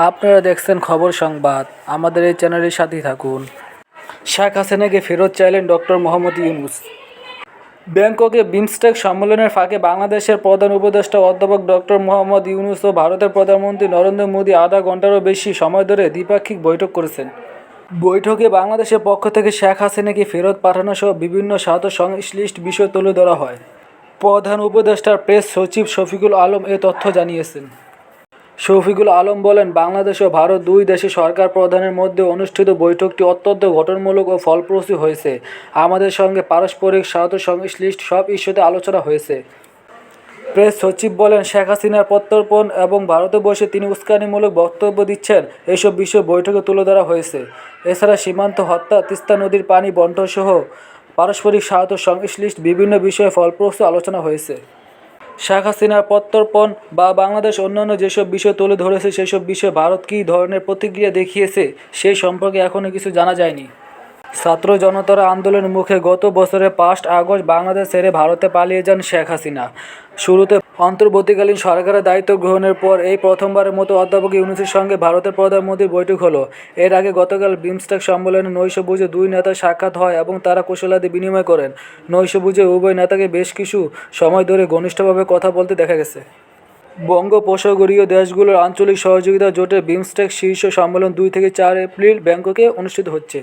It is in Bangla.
আপনারা দেখছেন খবর সংবাদ। আমাদের এই চ্যানেলের সাথেই থাকুন। শেখ হাসিনাকে ফেরত চাইলেন ডক্টর মোহাম্মদ ইউনূস। ব্যাংককে বিমস্টেক সম্মেলনের ফাঁকে বাংলাদেশের প্রধান উপদেষ্টা অধ্যাপক ডক্টর মোহাম্মদ ইউনূস ও ভারতের প্রধানমন্ত্রী নরেন্দ্র মোদী আধা ঘন্টারও বেশি সময় ধরে দ্বিপাক্ষিক বৈঠক করেছেন। বৈঠকে বাংলাদেশের পক্ষ থেকে শেখ হাসিনাকে ফেরত পাঠানো সহ বিভিন্ন স্বার্থ সংশ্লিষ্ট বিষয় তুলে ধরা হয়। প্রধান উপদেষ্টার প্রেস সচিব শফিকুল আলম এ তথ্য জানিয়েছেন। শফিকুল আলম বলেন, বাংলাদেশ ও ভারত দুই দেশের সরকার প্রধানের মধ্যে অনুষ্ঠিত বৈঠকটি অত্যন্ত গঠনমূলক ও ফলপ্রসূ হয়েছে। আমাদের সঙ্গে পারস্পরিক স্বার্থ সংশ্লিষ্ট সব ইস্যুতে আলোচনা হয়েছে। প্রেস সচিব বলেন, শেখ হাসিনার প্রত্যর্পণ এবং ভারতে বসে তিনি উস্কানিমূলক বক্তব্য দিচ্ছেন, এসব বিষয় বৈঠকে তুলে ধরা হয়েছে। এছাড়া সীমান্ত হত্যা, তিস্তা নদীর পানি বণ্টনসহ পারস্পরিক স্বার্থ সংশ্লিষ্ট বিভিন্ন বিষয়ে ফলপ্রসূ আলোচনা হয়েছে। শেখ হাসিনার প্রত্যর্পণ বা বাংলাদেশ অন্যান্য যেসব বিষয় তুলে ধরেছে সেসব বিষয়ে ভারত কী ধরনের প্রতিক্রিয়া দেখিয়েছে সেই সম্পর্কে এখনও কিছু জানা যায়নি। ছাত্র জনতার আন্দোলনের মুখে গত বছরের 5 আগস্ট বাংলাদেশ ছেড়ে ভারতে পালিয়ে যান শেখ হাসিনা। শুরুতে অন্তর্বর্তীকালীন সরকারের দায়িত্ব গ্রহণের পর এই প্রথমবারের মতো অধ্যাপক ইউনূসের সঙ্গে ভারতের প্রধানমন্ত্রীর বৈঠক হলো। এর আগে গতকাল বিমস্টেক সম্মেলনে নৈশভোজে দুই নেতার সাক্ষাৎ হয় এবং তারা কুশলাদি বিনিময় করেন। নৈশভোজে উভয় নেতাকে বেশ কিছু সময় ধরে ঘনিষ্ঠভাবে কথা বলতে দেখা গেছে। বঙ্গোপসাগরীয় দেশগুলোর আঞ্চলিক সহযোগিতা জোটের বিমস্টেক শীর্ষ সম্মেলন 2 থেকে 4 এপ্রিল ব্যাংককে অনুষ্ঠিত হচ্ছে।